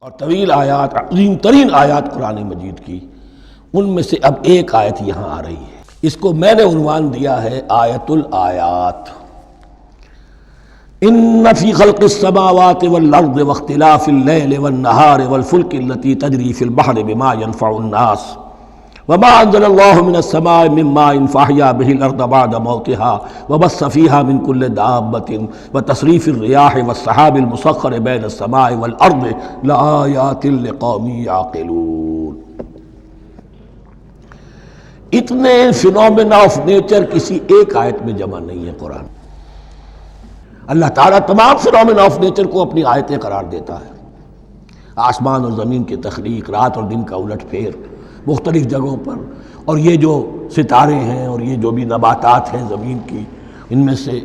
اور طویل آیات، عظیم ترین آیات قرآن مجید کی، ان میں سے اب ایک آیت یہاں آ رہی ہے، اس کو میں نے عنوان دیا ہے آیت الآیات۔ ان فی خلق السماوات والارض واختلاف اللیل والنہار والفلک التی تجری فی البحر بما ينفع الناس وما انزل اللہ من السماء من ماء فاحیا به الارض بعد موتها وبث فیہا من کل دابۃ وتصریف الریاح والسحاب المسخر بین السماء والارض لآیات لقوم یعقلون۔ اتنے فینومینا آف نیچر کسی ایک آیت میں جمع نہیں ہے قرآن۔ اللہ تعالیٰ تمام فینومینا آف نیچر کو اپنی آیتیں قرار دیتا ہے، آسمان اور زمین کی تخلیق، رات اور دن کا الٹ پھیر مختلف جگہوں پر، اور یہ جو ستارے ہیں اور یہ جو بھی نباتات ہیں زمین کی، ان میں سے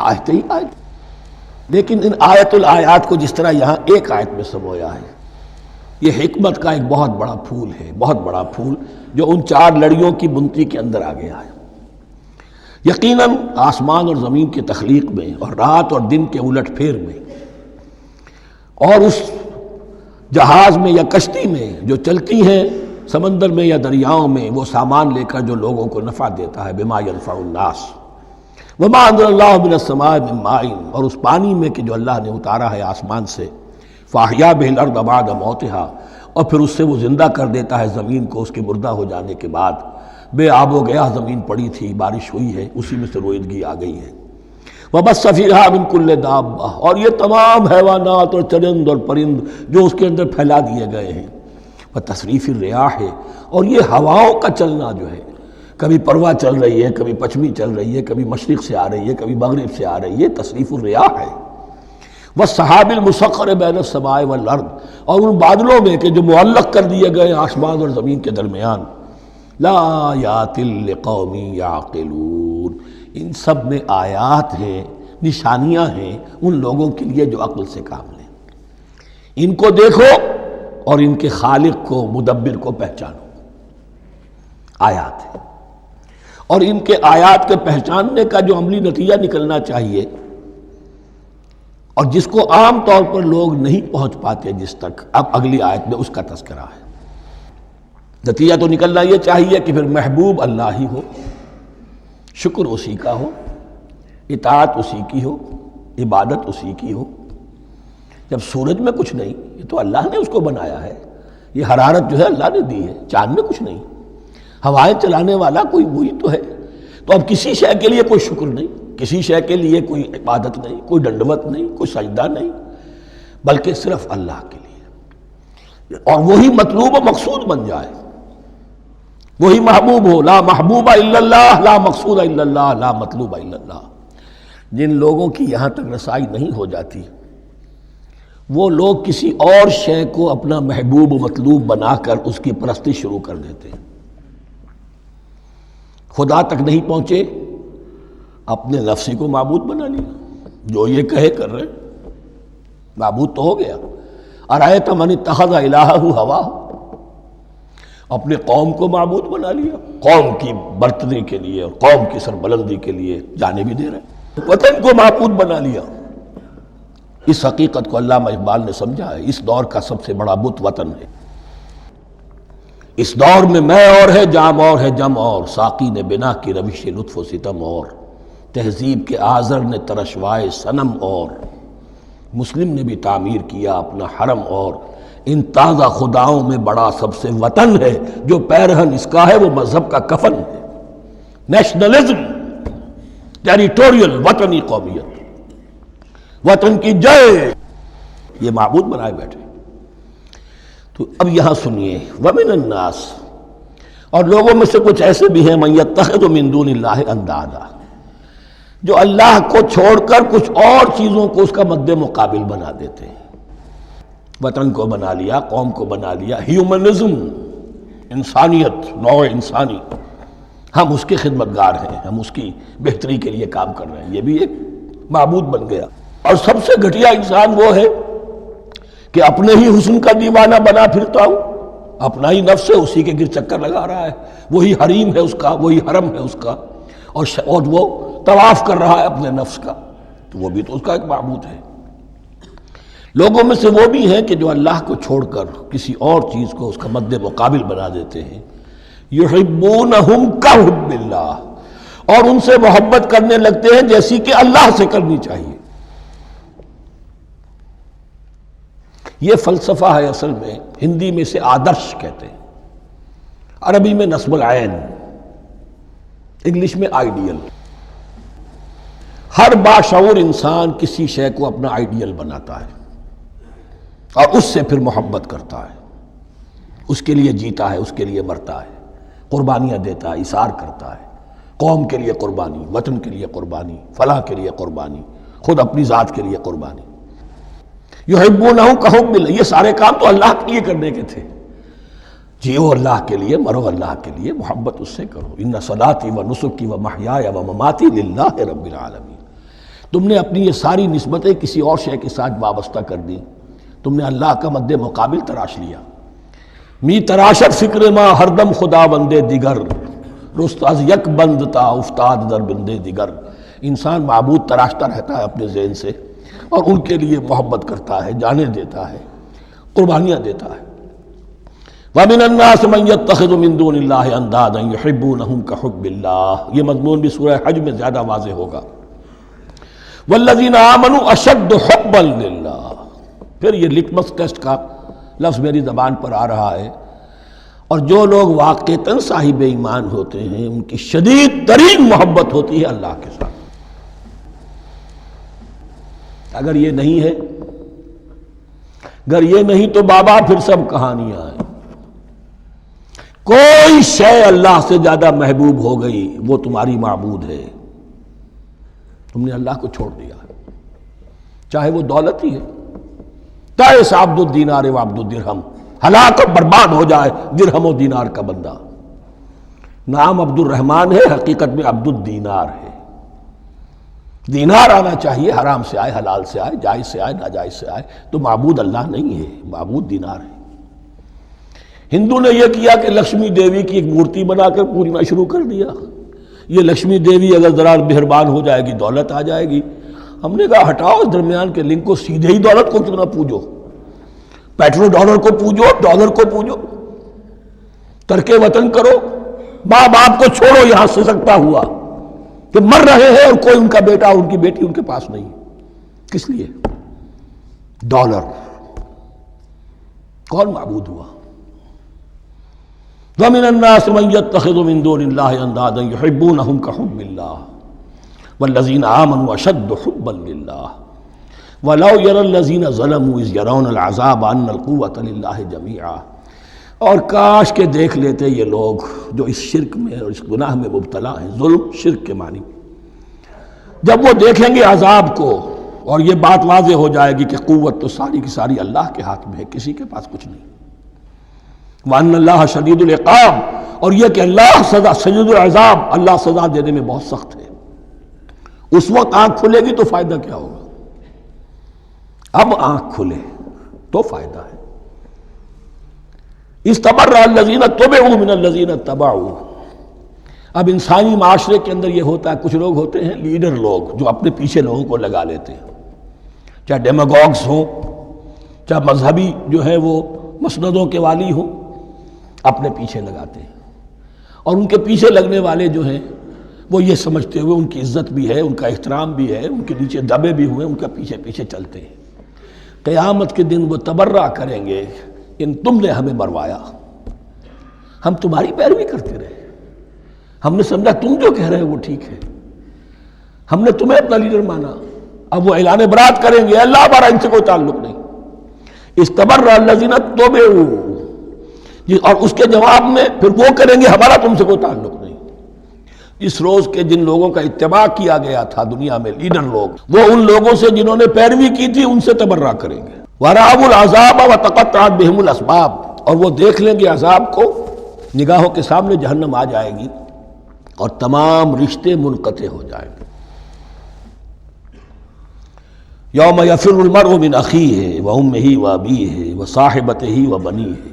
آیتیں ہی آیت۔ لیکن ان آیت الآیات کو جس طرح یہاں ایک آیت میں سمویا ہے، یہ حکمت کا ایک بہت بڑا پھول ہے، بہت بڑا پھول جو ان چار لڑیوں کی بنتی کے اندر آ گیا ہے۔ یقیناً آسمان اور زمین کی تخلیق میں اور رات اور دن کے الٹ پھیر میں اور اس جہاز میں یا کشتی میں جو چلتی ہیں سمندر میں یا دریاؤں میں، وہ سامان لے کر جو لوگوں کو نفع دیتا ہے، بما ينفع الناس وما انزل اللہ من السماء من ماء، اور اس پانی میں کہ جو اللہ نے اتارا ہے آسمان سے، فاحیا به الارض بعد موتها، اور پھر اس سے وہ زندہ کر دیتا ہے زمین کو اس کے مردہ ہو جانے کے بعد۔ بے آب و گیا زمین پڑی تھی، بارش ہوئی ہے، اسی میں سے روئیدگی آ گئی ہے۔ وبث فیہا من کل دابہ، اور یہ تمام حیوانات اور چرند اور پرند جو اس کے اندر پھیلا دیے گئے ہیں۔ وتصریف الریاح، اور یہ ہواؤں کا چلنا جو ہے، کبھی پروا چل رہی ہے، کبھی پچھمی چل رہی ہے، کبھی مشرق سے آ رہی ہے، کبھی مغرب سے آ رہی ہے، تصریف الریاح ہے۔ والسحاب المسخر بین السماء والارض، اور ان بادلوں میں کہ جو معلق کر دیے گئے آسمان اور زمین کے درمیان، لآیات لقوم یعقلون، ان سب میں آیات ہیں، نشانیاں ہیں ان لوگوں کے لیے جو عقل سے کام لیں۔ ان کو دیکھو اور ان کے خالق کو، مدبر کو پہچانو۔ آیات ہے، اور ان کے آیات کے پہچاننے کا جو عملی نتیجہ نکلنا چاہیے، اور جس کو عام طور پر لوگ نہیں پہنچ پاتے جس تک، اب اگلی آیت میں اس کا تذکرہ ہے۔ نتیجہ تو نکلنا یہ چاہیے کہ پھر محبوب اللہ ہی ہو، شکر اسی کا ہو، اطاعت اسی کی ہو، عبادت اسی کی ہو۔ جب سورج میں کچھ نہیں، یہ تو اللہ نے اس کو بنایا ہے، یہ حرارت جو ہے اللہ نے دی ہے، چاند میں کچھ نہیں، ہوائیں چلانے والا کوئی وہی تو ہے، تو اب کسی شے کے لیے کوئی شکر نہیں، کسی شے کے لیے کوئی عبادت نہیں، کوئی ڈنڈوت نہیں، کوئی سجدہ نہیں، بلکہ صرف اللہ کے لیے، اور وہی مطلوب و مقصود بن جائے، وہی محبوب ہو۔ لا محبوب الا اللہ، لا مقصود الا اللہ، لا مطلوب الا اللہ۔ جن لوگوں کی یہاں تک رسائی نہیں ہو جاتی، وہ لوگ کسی اور شے کو اپنا محبوب و مطلوب بنا کر اس کی پرستی شروع کر دیتے ہیں۔ خدا تک نہیں پہنچے، اپنے نفسی کو معبود بنا لیا، جو یہ کہے کر رہے، معبود تو ہو گیا۔ ارأیت من اتخذ الہہ ہواہ، اپنے قوم کو معبود بنا لیا، قوم کی برتری کے لیے اور قوم کی سربلندی کے لیے جانے بھی دے رہے، وطن کو معبود بنا لیا۔ اس حقیقت کو علامہ اقبال نے سمجھا ہے، اس دور کا سب سے بڑا بت وطن ہے۔ اس دور میں میں اور ہے، جام اور ہے، جم اور، ساقی نے بنا کی روش لطف و ستم اور، تہذیب کے آزر نے ترشوائے صنم اور، مسلم نے بھی تعمیر کیا اپنا حرم اور، ان تازہ خداؤں میں بڑا سب سے وطن ہے، جو پیرہن اس کا ہے وہ مذہب کا کفن ہے۔ نیشنلزم، ٹیریٹوریل، وطنی قومیت، وطن کی جے، یہ معبود بنائے بیٹھے۔ تو اب یہاں سنیے، وَمِنَ النَّاسِ، اور لوگوں میں سے کچھ ایسے بھی ہیں، مَن يَتَّخِذُ مِن دُونِ اللَّهِ أَندَادًا، جو اللہ کو چھوڑ کر کچھ اور چیزوں کو اس کا مد مقابل بنا دیتے ہیں۔ وطن کو بنا لیا، قوم کو بنا لیا، ہیومنزم، انسانیت، نوع انسانی، ہم اس کے خدمتگار ہیں، ہم اس کی بہتری کے لیے کام کر رہے ہیں، یہ بھی ایک معبود بن گیا۔ اور سب سے گھٹیا انسان وہ ہے کہ اپنے ہی حسن کا دیوانہ بنا پھرتا ہوں، اپنا ہی نفس ہے، اسی کے گر چکر لگا رہا ہے، وہی حریم ہے اس کا، وہی حرم ہے اس کا، اور وہ طواف کر رہا ہے اپنے نفس کا، تو وہ بھی تو اس کا ایک معبود ہے۔ لوگوں میں سے وہ بھی ہیں کہ جو اللہ کو چھوڑ کر کسی اور چیز کو اس کا مد مقابل بنا دیتے ہیں. یحبونہم کحب اللہ، اور ان سے محبت کرنے لگتے ہیں جیسی کہ اللہ سے کرنی چاہیے. یہ فلسفہ ہے اصل میں، ہندی میں سے آدرش کہتے ہیں، عربی میں نصب العین، انگلش میں آئیڈیل. ہر باشعور انسان کسی شے کو اپنا آئیڈیل بناتا ہے اور اس سے پھر محبت کرتا ہے، اس کے لیے جیتا ہے، اس کے لیے مرتا ہے، قربانیاں دیتا ہے، ایثار کرتا ہے. قوم کے لیے قربانی، وطن کے لیے قربانی، فلاح کے لیے قربانی، خود اپنی ذات کے لیے قربانی. یحبونہم کحب اللہ، یہ سارے کام تو اللہ کے لیے کرنے کے تھے. جیو اللہ کے لیے، مرو اللہ کے لیے، محبت اس سے کرو. ان صلاتی و نسکی و محیای و مماتی للہ رب العالمین. تم نے اپنی یہ ساری نسبتیں کسی اور شے کے ساتھ وابستہ کر دی، تم نے اللہ کا مد مقابل تراش لیا. می تراشت فکر ما ہر دم خدا بندے دیگر، رست از یک بند تا افتاد در بندے دیگر. انسان معبود تراشتا رہتا ہے اپنے ذہن سے اور ان کے لیے محبت کرتا ہے، جانیں دیتا ہے، قربانیاں دیتا ہے. وَمِنَ النَّاسِ مَن يَتَّخِذُ مِن دُونِ اللَّهِ أَندَادًا يُحِبُّونَهُمْ كَحُبِّ اللَّهِ. یہ مضمون بھی سورہ حج میں زیادہ واضح ہوگا. وَالَّذِينَ آمَنُوا أَشَدُّ حُبًّا لِلَّهِ. پھر یہ لٹمس ٹیسٹ کا لفظ میری زبان پر آ رہا ہے، اور جو لوگ واقعتاً صاحب ایمان ہوتے ہیں ان کی شدید ترین محبت ہوتی ہے اللہ کے ساتھ. اگر یہ نہیں ہے، اگر یہ نہیں تو بابا پھر سب کہانیاں ہیں. کوئی شے اللہ سے زیادہ محبوب ہو گئی وہ تمہاری معبود ہے. تم نے اللہ کو چھوڑ دیا، چاہے وہ دولت ہی ہے. تعس عبد الدینار و عبد الدرہم، ہلاک اور برباد ہو جائے درہم و دینار کا بندہ. نام عبد الرحمن ہے، حقیقت میں عبد الدینار ہے. دینار آنا چاہیے، حرام سے آئے، حلال سے آئے، جائز سے آئے، ناجائز سے آئے، تو معبود اللہ نہیں ہے، معبود دینار ہے. ہندو نے یہ کیا کہ لکشمی دیوی کی ایک مورتی بنا کر پوجنا شروع کر دیا. یہ لکشمی دیوی اگر ذرا مہربان ہو جائے گی دولت آ جائے گی. ہم نے کہا ہٹاؤ اس درمیان کے لنک کو، سیدھے ہی دولت کو کیوں نہ پوجو. پیٹرو ڈالر کو پوجو، ڈالر کو پوجو، ترک وطن کرو، ماں باپ کو چھوڑو یہاں سے سکتا ہوا کہ مر رہے ہیں اور کوئی ان کا بیٹا اور ان کی بیٹی ان کے پاس نہیں. کس لیے؟ ڈالر. کون معبود ہوا؟ وَمِنَ النَّاسِ مَن يَتَّخِذُ مِن دُونِ اللَّهِ أَندَادًا يُحِبُّونَهُمْ كَحُبِّ اللَّهِ وَالَّذِينَ آمَنُوا أَشَدُّ حُبًّا لِلَّهِ وَلَوْ يَرَى الَّذِينَ ظَلَمُوا إِذْ يَرَوْنَ الْعَذَابَ أَنَّ الْقُوَّةَ لِلَّهِ جَمِيعًا. اور کاش کہ دیکھ لیتے یہ لوگ جو اس شرک میں اور اس گناہ میں مبتلا ہیں، ظلم شرک کے معنی، جب وہ دیکھیں گے عذاب کو اور یہ بات واضح ہو جائے گی کہ قوت تو ساری کی ساری اللہ کے ہاتھ میں ہے، کسی کے پاس کچھ نہیں. وَأَنَّ اللَّهَ شَدِيدُ الْعِقَابِ، اور یہ کہ اللہ سزا شدید العذاب، اللہ سزا دینے میں بہت سخت ہے. اس وقت آنکھ کھلے گی تو فائدہ کیا ہوگا؟ اب آنکھ کھلے تو فائدہ ہے. اِسْتَبَرَّأَ الَّذِينَ اتُّبِعُوا مِنَ الَّذِينَ اتَّبَعُوا. اب انسانی معاشرے کے اندر یہ ہوتا ہے، کچھ لوگ ہوتے ہیں لیڈر لوگ جو اپنے پیچھے لوگوں کو لگا لیتے ہیں، چاہے ڈیماگوگس ہوں، چاہے مذہبی جو ہے وہ مسندوں کے والی ہوں، اپنے پیچھے لگاتے ہیں. اور ان کے پیچھے لگنے والے جو ہیں وہ یہ سمجھتے ہوئے ان کی عزت بھی ہے، ان کا احترام بھی ہے، ان کے نیچے دبے بھی ہوئے، ان کا پیچھے پیچھے چلتے ہیں. قیامت کے دن وہ تبرہ کریں گے کہ تم نے ہمیں مروایا، ہم تمہاری پیروی کرتے رہے، ہم نے سمجھا تم جو کہہ رہے ہیں وہ ٹھیک ہے، ہم نے تمہیں اپنا لیڈر مانا. اب وہ اعلان برات کریں گے، اللہ ہمارا ان سے کوئی تعلق نہیں. استبرأ الذین اتبعوا، اور اس کے جواب میں پھر وہ کریں گے ہمارا تم سے کوئی تعلق نہیں. اس روز کے جن لوگوں کا اتباع کیا گیا تھا دنیا میں، لیڈر لوگ، وہ ان لوگوں سے جنہوں نے پیروی کی تھی ان سے تبرہ کریں گے. وَرَأَوُا الْعَذَابَ وَتَقَطَّعَتْ بِهِمُ الْأَسْبَابُ، اور وہ دیکھ لیں گے عذاب کو، نگاہوں کے سامنے جہنم آ جائے گی اور تمام رشتے منقطع ہو جائیں گے. یوم یفر المرء من اخیہ وامہ وابیہ وصاحبتہ وبنیہ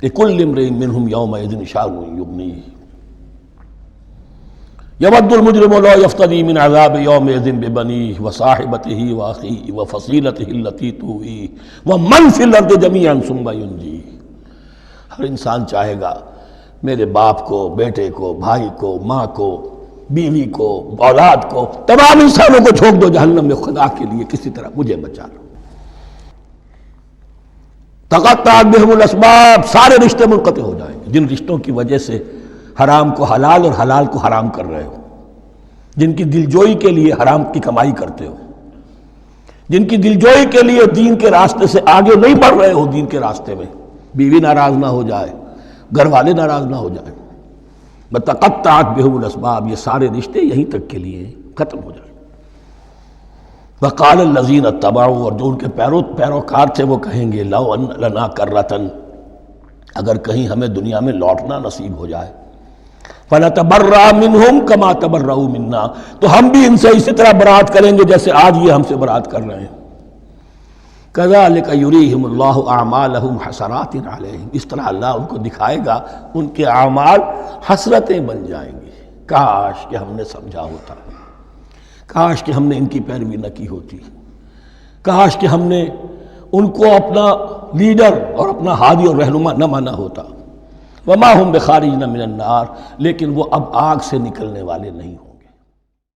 لکل امرئ منہم یومئذ شأن یغنیہ. یود المجرم لا یفتدی من عذاب یومئذ ببنیہ وصاحبتہ واخیہ وفصیلتہ التی تؤویہ ومن فی الارض جمیعا ثم ینجیہ۔ ہر انسان چاہے گا میرے باپ کو، بیٹے کو، بھائی کو، ماں کو، بیوی کو، اولاد کو، تمام انسانوں کو جھونک دو جہنم میں، خدا کے لیے کسی طرح مجھے بچا لو۔ تقطعت بہم الاسباب، سارے رشتے منقطع ہو جائیں گے، جن رشتوں کی وجہ سے حرام کو حلال اور حلال کو حرام کر رہے ہو، جن کی دلجوئی کے لیے حرام کی کمائی کرتے ہو، جن کی دلجوئی کے لیے دین کے راستے سے آگے نہیں بڑھ رہے ہو، دین کے راستے میں بیوی ناراض نہ ہو جائے، گھر والے ناراض نہ ہو جائیں، تقطعت بہم الاسباب، یہ سارے رشتے یہیں تک کے لیے ختم ہو جائیں۔ وقال الذین اتبعوا، اور جو ان کے پیروکار تھے وہ کہیں گے لو ان لنا کرۃ، اگر کہیں ہمیں دنیا میں لوٹنا نصیب ہو جائے، فنتبرأ منہم کما تبرؤوا منا، تو ہم بھی ان سے اسی طرح برات کریں گے جیسے آج یہ ہم سے برات کر رہے ہیں۔ کذالک یریہم اللہ اعمالہم حسرات علیہم، اس طرح اللہ ان کو دکھائے گا ان کے اعمال حسرتیں بن جائیں گے۔ کاش کہ ہم نے سمجھا ہوتا، کاش کہ ہم نے ان کی پیروی نہ کی ہوتی، کاش کہ ہم نے ان کو اپنا لیڈر اور اپنا ہادی اور رہنما نہ مانا ہوتا۔ وما ہم بخارجین من النار، لیکن وہ اب آگ سے نکلنے والے نہیں ہوں۔